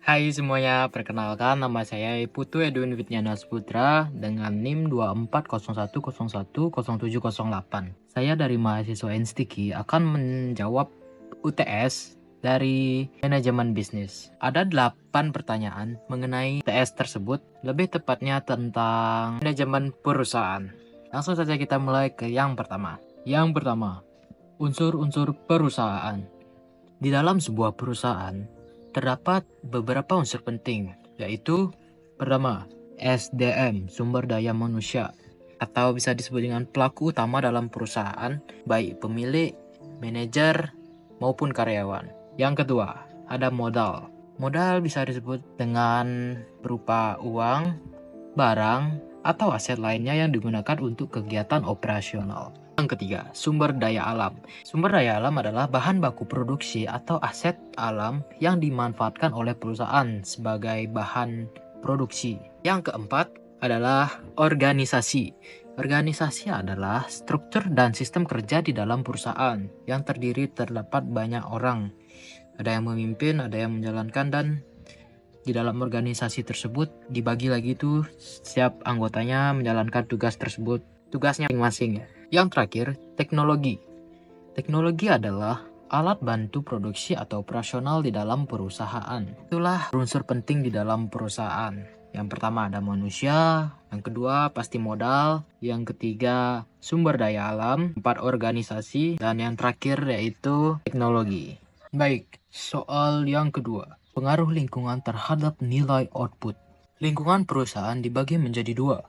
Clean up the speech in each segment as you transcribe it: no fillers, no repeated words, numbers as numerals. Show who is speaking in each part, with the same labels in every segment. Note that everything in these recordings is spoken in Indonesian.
Speaker 1: Hai semuanya, perkenalkan nama saya Putu Edwin Widnyana Putra dengan NIM 2401010708. Saya dari mahasiswa Instiki akan menjawab UTS dari manajemen bisnis. Ada 8 pertanyaan mengenai UTS tersebut, lebih tepatnya tentang manajemen perusahaan. Langsung saja kita mulai ke yang pertama. Yang pertama, unsur-unsur perusahaan. Di dalam sebuah perusahaan, terdapat beberapa unsur penting, yaitu pertama, SDM, sumber daya manusia, atau bisa disebut dengan pelaku utama dalam perusahaan, baik pemilik, manajer, maupun karyawan. Yang kedua, ada modal. Modal bisa disebut dengan berupa uang, barang, atau aset lainnya yang digunakan untuk kegiatan operasional. Yang ketiga, sumber daya alam. Sumber daya alam adalah bahan baku produksi atau aset alam yang dimanfaatkan oleh perusahaan sebagai bahan produksi. Yang keempat adalah organisasi. Organisasi adalah struktur dan sistem kerja di dalam perusahaan yang terdapat banyak orang. Ada yang memimpin, ada yang menjalankan, dan di dalam organisasi tersebut dibagi lagi tuh setiap anggotanya menjalankan tugas tersebut, tugasnya masing-masing ya. Yang terakhir, teknologi. Teknologi adalah alat bantu produksi atau operasional di dalam perusahaan. Itulah unsur penting di dalam perusahaan. Yang pertama ada manusia, yang kedua pasti modal, yang ketiga sumber daya alam, 4 organisasi, dan yang terakhir yaitu teknologi. Baik, soal yang kedua, pengaruh lingkungan terhadap nilai output. Lingkungan perusahaan dibagi menjadi dua,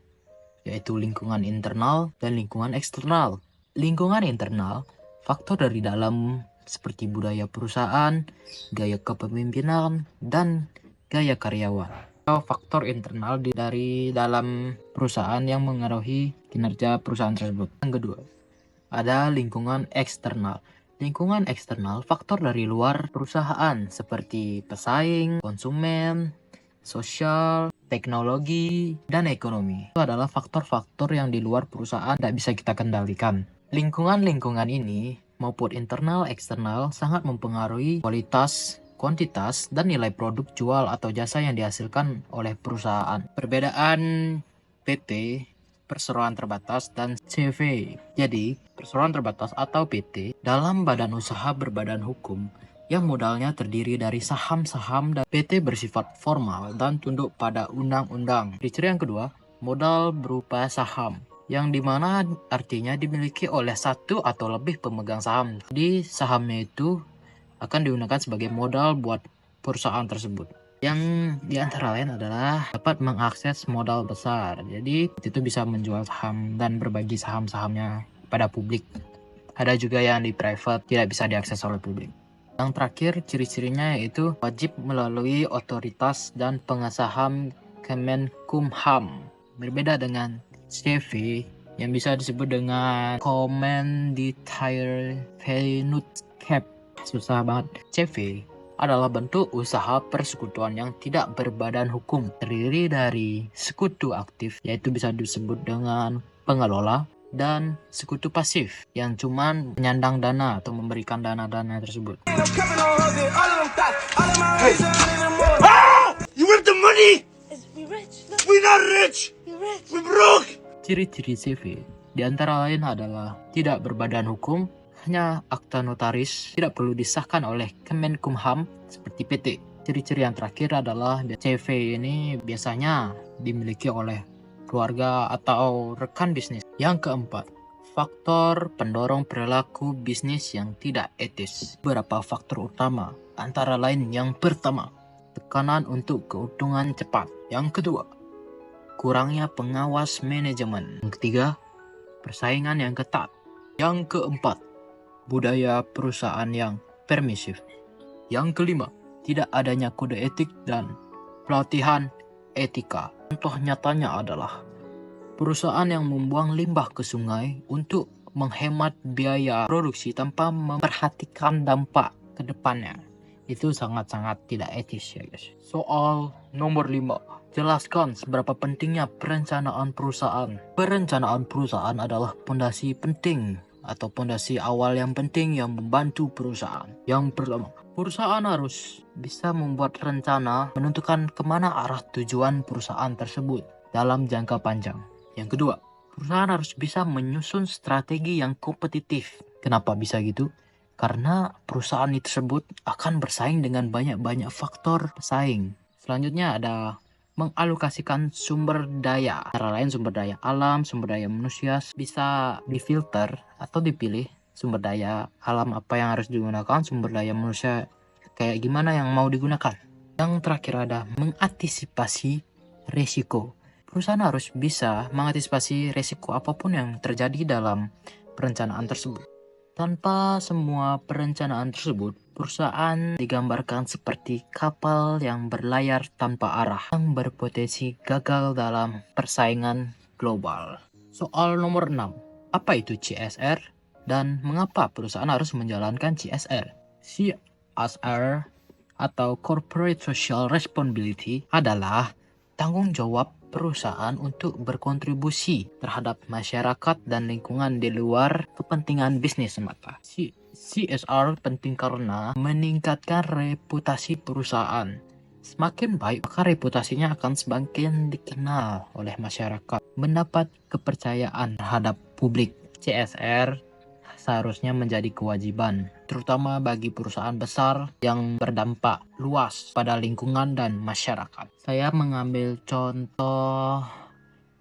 Speaker 1: yaitu lingkungan internal dan lingkungan eksternal. Lingkungan internal, faktor dari dalam seperti budaya perusahaan, gaya kepemimpinan, dan gaya karyawan. Atau faktor internal dari dalam perusahaan yang mengaruhi kinerja perusahaan tersebut. Yang kedua, ada lingkungan eksternal. Lingkungan eksternal, faktor dari luar perusahaan seperti pesaing, konsumen, sosial, teknologi, dan ekonomi. Itu adalah faktor-faktor yang di luar perusahaan tidak bisa kita kendalikan. Lingkungan-lingkungan ini maupun internal eksternal sangat mempengaruhi kualitas, kuantitas, dan nilai produk jual atau jasa yang dihasilkan oleh perusahaan. Perbedaan PT, perseroan terbatas, dan CV. Jadi, perseroan terbatas atau PT dalam badan usaha berbadan hukum yang modalnya terdiri dari saham-saham, dan PT bersifat formal dan tunduk pada undang-undang. Ciri yang kedua, modal berupa saham, yang dimana artinya dimiliki oleh satu atau lebih pemegang saham. Jadi sahamnya itu akan digunakan sebagai modal buat perusahaan tersebut. Yang diantara lain adalah dapat mengakses modal besar. Jadi itu bisa menjual saham dan berbagi saham-sahamnya pada publik. Ada juga yang di private, tidak bisa diakses oleh publik. Yang terakhir, ciri-cirinya yaitu wajib melalui otoritas dan pengesahan Kemenkumham. Berbeda dengan CV yang bisa disebut dengan Commanditaire Venutcap. Susah banget. CV adalah bentuk usaha persekutuan yang tidak berbadan hukum, terdiri dari sekutu aktif, yaitu bisa disebut dengan pengelola, dan sekutu pasif yang cuman menyandang dana atau memberikan dana-dana tersebut.
Speaker 2: Hey. You want the money? We're not rich. We're broke.
Speaker 1: Ciri-ciri CV diantara lain adalah tidak berbadan hukum, hanya akta notaris, tidak perlu disahkan oleh Kemenkumham seperti PT. Ciri-ciri yang terakhir adalah CV ini biasanya dimiliki oleh keluarga atau rekan bisnis. Yang keempat, faktor pendorong perilaku bisnis yang tidak etis. Beberapa faktor utama, antara lain yang pertama, tekanan untuk keuntungan cepat. Yang kedua, kurangnya pengawas manajemen. Yang ketiga, persaingan yang ketat. Yang keempat, budaya perusahaan yang permisif. Yang kelima, tidak adanya kode etik dan pelatihan etika. Contoh nyatanya adalah perusahaan yang membuang limbah ke sungai untuk menghemat biaya produksi tanpa memperhatikan dampak ke depannya. Itu sangat-sangat tidak etis ya guys. Soal nomor 5. Jelaskan seberapa pentingnya perencanaan perusahaan. Perencanaan perusahaan adalah fondasi penting atau pondasi awal yang penting yang membantu perusahaan. Yang pertama, perusahaan harus bisa membuat rencana menentukan kemana arah tujuan perusahaan tersebut dalam jangka panjang. Yang kedua, perusahaan harus bisa menyusun strategi yang kompetitif. Kenapa bisa gitu? Karena perusahaan tersebut akan bersaing dengan banyak faktor pesaing. Selanjutnya ada mengalokasikan sumber daya. Antara lain sumber daya alam, sumber daya manusia bisa difilter atau dipilih sumber daya alam apa yang harus digunakan, sumber daya manusia kayak gimana yang mau digunakan. Yang terakhir ada mengantisipasi resiko. Perusahaan harus bisa mengantisipasi resiko apapun yang terjadi dalam perencanaan tersebut. Tanpa semua perencanaan tersebut, perusahaan digambarkan seperti kapal yang berlayar tanpa arah yang berpotensi gagal dalam persaingan global. Soal nomor 6, apa itu CSR dan mengapa perusahaan harus menjalankan CSR? CSR atau Corporate Social Responsibility adalah tanggung jawab perusahaan untuk berkontribusi terhadap masyarakat dan lingkungan di luar kepentingan bisnis semata. CSR penting karena meningkatkan reputasi perusahaan. Semakin baik, maka reputasinya akan semakin dikenal oleh masyarakat, mendapat kepercayaan terhadap publik. CSR seharusnya menjadi kewajiban, terutama bagi perusahaan besar yang berdampak luas pada lingkungan dan masyarakat. Saya mengambil contoh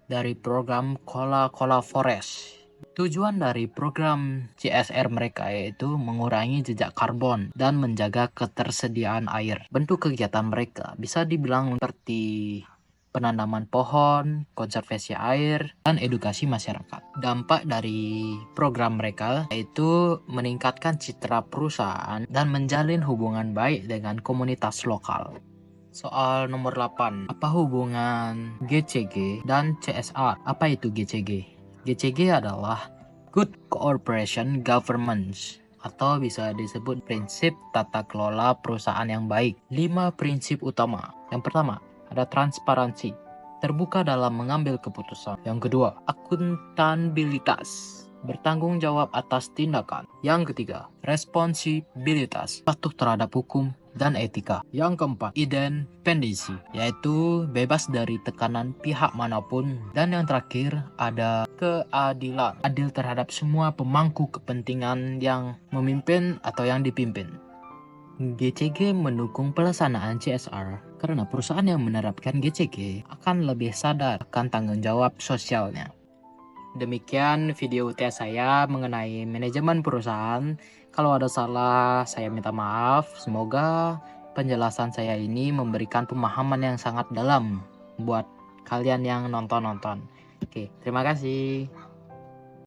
Speaker 1: dari program Coca-Cola Forest. Tujuan dari program CSR mereka yaitu mengurangi jejak karbon dan menjaga ketersediaan air. Bentuk kegiatan mereka bisa dibilang seperti penanaman pohon, konservasi air, dan edukasi masyarakat. Dampak dari program mereka yaitu meningkatkan citra perusahaan dan menjalin hubungan baik dengan komunitas lokal. Soal nomor 8, apa hubungan GCG dan CSR? Apa itu GCG? GCG adalah Good Corporation Governance atau bisa disebut prinsip tata kelola perusahaan yang baik. 5 prinsip utama. Yang pertama, ada transparansi, terbuka dalam mengambil keputusan. Yang kedua, akuntabilitas, bertanggung jawab atas tindakan. Yang ketiga, responsibilitas, patuh terhadap hukum dan etika. Yang keempat, independensi, yaitu bebas dari tekanan pihak manapun. Dan yang terakhir, ada keadilan, adil terhadap semua pemangku kepentingan yang memimpin atau yang dipimpin. GCG mendukung pelaksanaan CSR karena perusahaan yang menerapkan GCG akan lebih sadar akan tanggung jawab sosialnya. Demikian video UTS saya mengenai manajemen perusahaan. Kalau ada salah, saya minta maaf. Semoga penjelasan saya ini memberikan pemahaman yang sangat dalam buat kalian yang nonton-nonton. Oke, terima kasih.